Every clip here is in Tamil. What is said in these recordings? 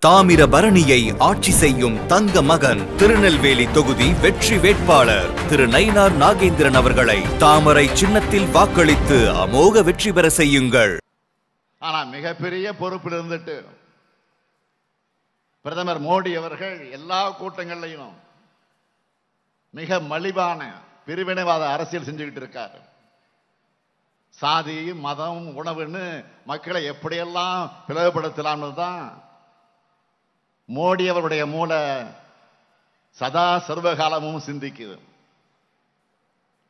தாமிரபரணியை ஆட்சி செய்யும் தங்க மகன் திருநெல்வேலி தொகுதி வெற்றி வேட்பாளர் திரு நயினார் நாகேந்திரன் அவர்களை தாமரை சின்னத்தில் வாக்களித்து அமோக வெற்றி பெற செய்யுங்கள். ஆனா மிகப்பெரிய பொறுப்பில் இருந்துட்டு பிரதமர் மோடி அவர்கள் எல்லா கூட்டங்கள்லையும் மிக மலிவான பிரிவினைவாத அரசியல் செஞ்சுக்கிட்டு இருக்காரு. சாதி மதம் உணவுன்னு மக்களை எப்படியெல்லாம் பிளவுபடுத்தலாம்னு தான் மோடி அவருடைய மூளை சதா சர்வகாலமும் சிந்திக்குது.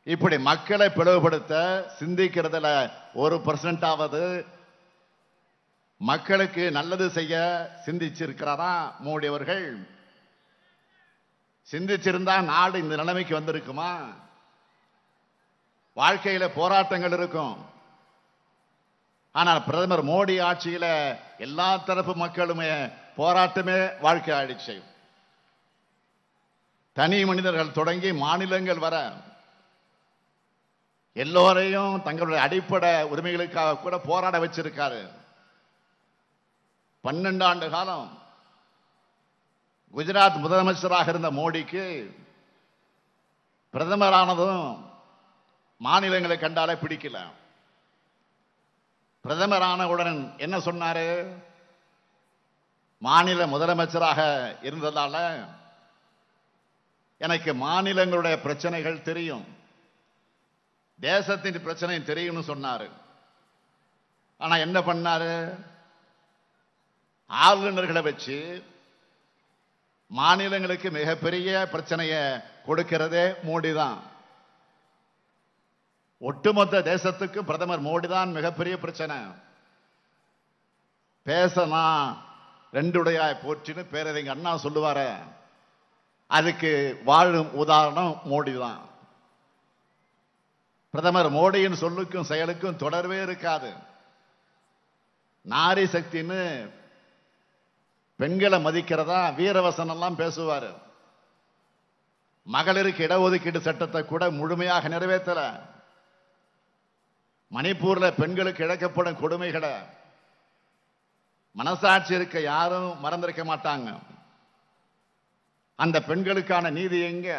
இப்படி மக்களை பிளவுபடுத்த சிந்திக்கிறதுல 1% மக்களுக்கு நல்லது செய்ய சிந்திச்சிருக்கிறாரா மோடி அவர்கள்? சிந்திச்சிருந்தா நாடு இந்த நிலைமைக்கு வந்திருக்குமா? வாழ்க்கையில போராட்டங்கள் இருக்கும். ஆனால் பிரதமர் மோடி ஆட்சியில எல்லா தரப்பு மக்களுமே போராட்டமே வாழ்க்கை ஆயிடுச்சு. தனி மனிதர்கள் தொடங்கி மாநிலங்கள் வர எல்லோரையும் தங்களுடைய அடிப்படை உரிமைகளுக்காக கூட போராட வச்சிருக்காரு. 12 ஆண்டு காலம் குஜராத் முதலமைச்சராக இருந்த மோடிக்கு பிரதமரானதும் மாநிலங்களை கண்டாலே பிடிக்கல. பிரதமரானவுடன் என்ன சொன்னாரு? மாநில முதலமைச்சராக இருந்ததால எனக்கு மாநிலங்களுடைய பிரச்சனைகள் தெரியும், தேசத்தின் பிரச்சனை தெரியும்னு சொன்னாரு. ஆனா என்ன பண்ணாரு? ஆளுநர்களை வச்சு மாநிலங்களுக்கு மிகப்பெரிய பிரச்சனையை கொடுக்கிறதே மோடி தான். ஒட்டுமொத்த தேசத்துக்கு பிரதமர் மோடி தான் மிகப்பெரிய பிரச்சனை. பேசனா 2 உடையாய் போற்றின்னு பேரறிஞர் அண்ணா சொல்லுவார, அதுக்கு வாழும் உதாரணம் மோடி தான். பிரதமர் மோடியின் சொல்லுக்கும் செயலுக்கும் தொடர்பே இருக்காது. நாரி சக்தின்னு பெண்களை மதிக்கிறதா வீரவசனம் எல்லாம் பேசுவாரு. மகளிருக்கு இடஒதுக்கீடு சட்டத்தை கூட முழுமையாக நிறைவேற்றல. மணிப்பூர்ல பெண்களுக்கு இழைக்கப்படும் கொடுமைகளை மனசாட்சி இருக்க யாரும் மறந்திருக்க மாட்டாங்க. அந்த பெண்களுக்கான நீதி எங்க?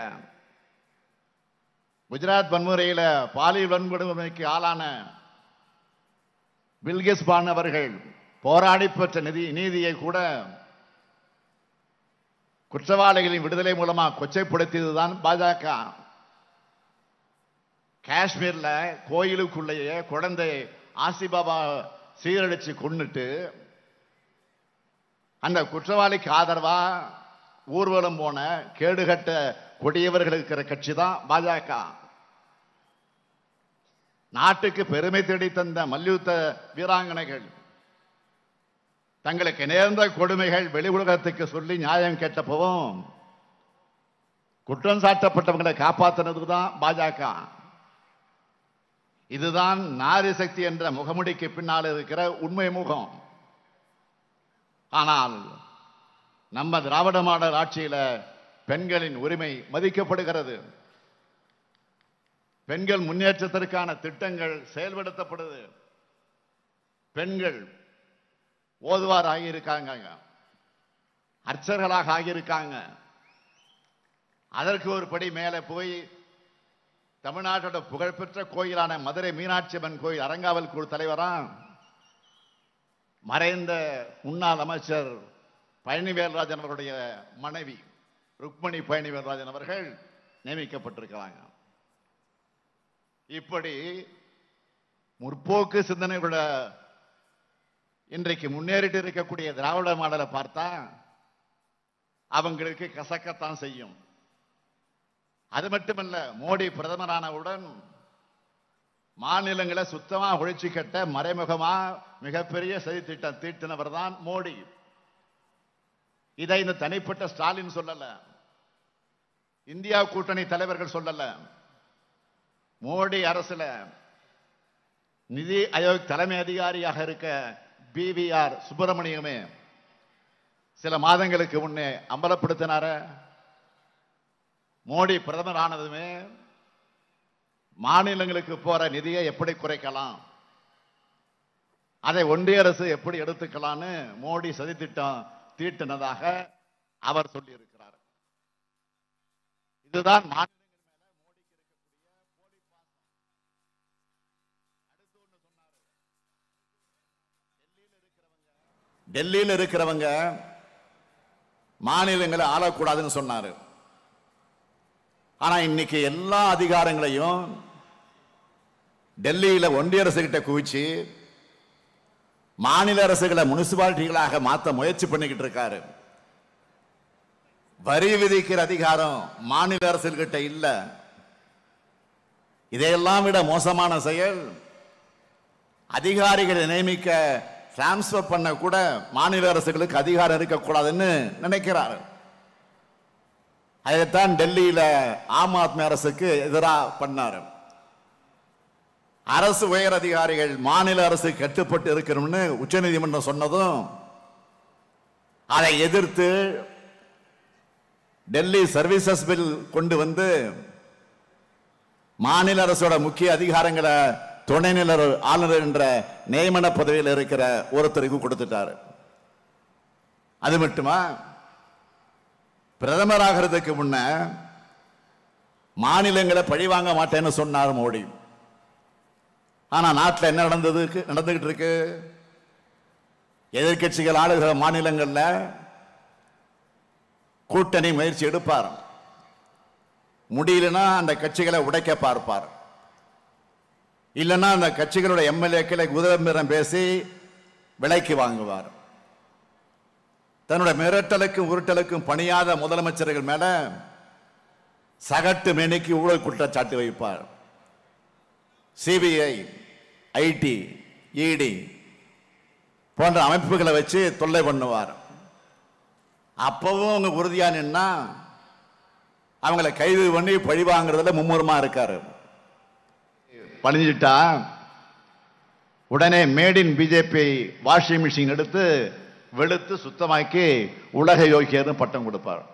குஜராத் வன்முறையில பாலியல் வன்கொடுமைக்கு ஆளான பில்கிஸ் பானு அவர்கள் போராடி பெற்ற நீதியை கூட குற்றவாளிகளின் விடுதலை மூலமா கொச்சைப்படுத்தியதுதான் பாஜக. காஷ்மீர்ல கோயிலுக்குள்ளேயே குழந்தை ஆசிபாபா சீரழிச்சு கொன்னுட்டு அந்த குற்றவாளிக்கு ஆதரவா ஊர்வலம் போன கேடுகட்ட கொடியவர்கள் இருக்கிற கட்சி தான் பாஜக. நாட்டுக்கு பெருமை தேடி தந்த மல்யுத்த வீராங்கனைகள் தங்களுக்கு நேர்ந்த கொடுமைகள் வெளி உலகத்துக்கு சொல்லி நியாயம் கேட்டப்பவும் குற்றம் சாட்டப்பட்டவங்களை காப்பாற்றினதுக்கு தான் பாஜக. இதுதான் நாரி சக்தி என்ற முகமுடிக்கு பின்னால் இருக்கிற உண்மை முகம். ஆனால் நம்ம திராவிட மாடல் ஆட்சியில பெண்களின் உரிமை மதிக்கப்படுகிறது. பெண்கள் முன்னேற்றத்திற்கான திட்டங்கள் செயல்படுத்தப்படுது. பெண்கள் ஓதுவார் ஆகியிருக்காங்க, அர்ச்சகர்களாக ஆகியிருக்காங்க. அதற்கு ஒரு படி மேலே போய் தமிழ்நாட்டோட புகழ்பெற்ற கோயிலான மதுரை மீனாட்சி அம்மன் கோயில் அறங்காவல் குழு தலைவரா மறைந்த முன்னாள் அமைச்சர் பழனிவேல்ராஜன் அவருடைய மனைவி ருக்மணி பழனிவேல்ராஜன் அவர்கள் நியமிக்கப்பட்டிருக்கிறாங்க. இப்படி முற்போக்கு சிந்தனைகளோட இன்றைக்கு முன்னேறிட்டு இருக்கக்கூடிய திராவிட மாடலை பார்த்தா அவங்களுக்கு கசக்கத்தான் செய்யும். அது மட்டுமல்ல, மோடி பிரதமரானவுடன் மாநிலங்களை சுத்தமா ஒழிச்சு கட்ட மறைமுகமா மிகப்பெரிய சதி திட்டம் தீட்டினவர் தான் மோடி. இதை இந்த தனிப்பட்ட ஸ்டாலின் சொல்லல, இந்தியா கூட்டணி தலைவர்கள் சொல்லல. மோடி அரசுல நிதி ஆயோக் தலைமை அதிகாரியாக இருக்க BVR சுப்பிரமணியமே சில மாதங்களுக்கு முன்னே அம்பலப்படுத்தினார. மோடி பிரதமர் ஆனதுமே மாநிலங்களுக்கு போற நிதியை எப்படி குறைக்கலாம், அதை ஒன்றிய அரசு எப்படி எடுத்துக்கலான்னு மோடி சதித்திட்டம் தீட்டினதாக அவர் சொல்லியிருக்கிறார். இதுதான் மாநிலங்கள் மேல மோடிக்கு இருக்கக்கூடிய போலி பாசம். அடுத்து ஒண்ணு சொன்னாரு, டெல்லியில் இருக்கிறவங்க மாநிலங்களை ஆளக்கூடாதுன்னு சொன்னாரு. ஆனா இன்னைக்கு எல்லா அதிகாரங்களையும் டெல்லியில ஒன்றிய அரசு கிட்ட குவிச்சு மாநில அரசுகளை முனிசிபாலிட்டிகளாக மாற்ற முயற்சி பண்ணிக்கிட்டு இருக்காரு. வரி விதிக்கிற அதிகாரம் மாநில அரசுகிட்ட இல்ல. இதையெல்லாம் விட மோசமான செயல், அதிகாரிகளை நியமிக்க டிரான்ஸ்பர் பண்ண கூட மாநில அரசுகளுக்கு அதிகாரம் இருக்கக்கூடாதுன்னு நினைக்கிறார். அதைத்தான் டெல்லியில ஆம் ஆத்மி அரசுக்கு எதிராக பண்ணார். அரசு உயர் அதிகாரிகள் மாநில அரசு கட்டுப்பட்டு இருக்கணும்னு உச்சநீதிமன்றம் சொன்னதும் அதை எதிர்த்து டெல்லி சர்வீசஸ் பில் கொண்டு வந்து மாநில அரசோட முக்கிய அதிகாரங்களை துணைநிலை ஆளுநர் என்ற நியமன பதவியில் இருக்கிற ஒருத்தருக்கு கொடுத்துட்டாரு. அது மட்டுமா, பிரதமராகிறதுக்கு முன்ன மாநிலங்களை பழிவாங்க மாட்டேன்னு சொன்னார் மோடி. ஆனா நாட்டில் என்ன நடந்துகிட்டு இருக்கு? எதிர்கட்சிகள் ஆளுகிற மாநிலங்கள்ல கூட்டணி முயற்சி எடுப்பார். முடியலன்னா அந்த கட்சிகளை உடைக்க பார்ப்பார். இல்லைன்னா அந்த கட்சிகளோட எம்எல்ஏக்களை உதவிரம் பேசி விலைக்கு வாங்குவார். தன்னோட மிரட்டலுக்கும் உருட்டலுக்கும் பணியாத முதலமைச்சர்கள் மேல சகட்டு மேனிக்கு ஊழல் குற்றச்சாட்டு வைப்பார். சிபிஐ, ஐடி, இடி போன்ற அமைப்புகளை வச்சு தொல்லை பண்ணுவார். அப்பவும் அவங்க உறுதியா நின்னா அவங்களை கைது பண்ணி பழி வாங்குறதுல மும்முரமா இருக்காரு. பணிஞ்சிட்டா உடனே made in BJP washing machine எடுத்து வெளுத்து சுத்தமாக்கி உலக யோகியர்னு பட்டம் கொடுப்பார்.